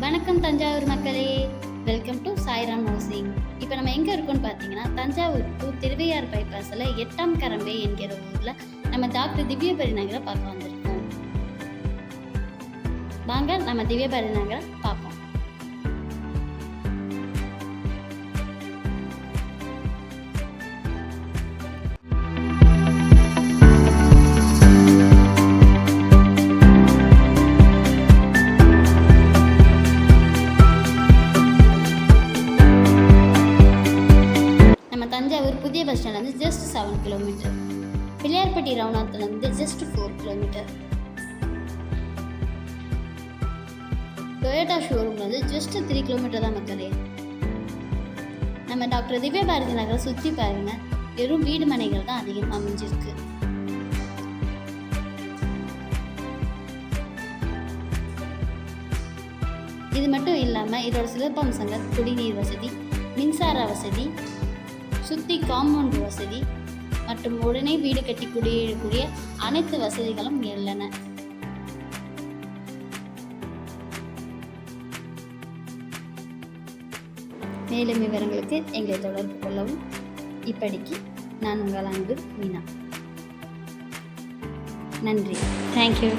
வணக்கம் தஞ்சாவூர் மக்களே, welcome to Sairam housing. இப்போ நம்ம எங்கே இருக்கோம்னு பார்த்தீங்கன்னா, தஞ்சாவூர் டு திருவையாறு பைபாஸில் 8ஆம் கரம்பை என்கிற ஊரில் நம்ம டாக்டர் திவ்யபரி நகரை பார்க்க வந்திருக்கோம். வாங்க நம்ம திவ்யபரி நகரை பார்ப்போம். தஞ்சாவூர் புதிய பஸ் ஸ்டாண்ட்லேருந்து ஜஸ்ட் 7 கிலோமீட்டர், பிள்ளையார்பட்டி ரவுநாத்துலேருந்து ஜஸ்ட் 4 கிலோமீட்டர், டொயோட்டா ஷோரூம்லேருந்து ஜஸ்ட் 3 கிலோமீட்டர் தான் மக்களே. நம்ம டாக்டர் திவ்யபாரதி நகரை சுற்றி பாருங்க, வெறும் வீடு மனைகள் தான் அதிகமாக அமைஞ்சிருக்கு. இது மட்டும் இல்லாமல் இதோட சிறப்பம்சங்கள் குடிநீர் வசதி, மின்சார வசதி, சுற்றி காம்பவுண்ட் வசதி மற்றும் உடனே வீடு கட்டி குடியேறக்கூடிய அனைத்து வசதிகளும் உள்ளன. மேலும் விவரங்களுக்கு எங்களை தொடர்பு கொள்ளவும். இப்படிக்கு நான் உங்கள் அன்பு மீனா. நன்றி. தேங்க்யூ.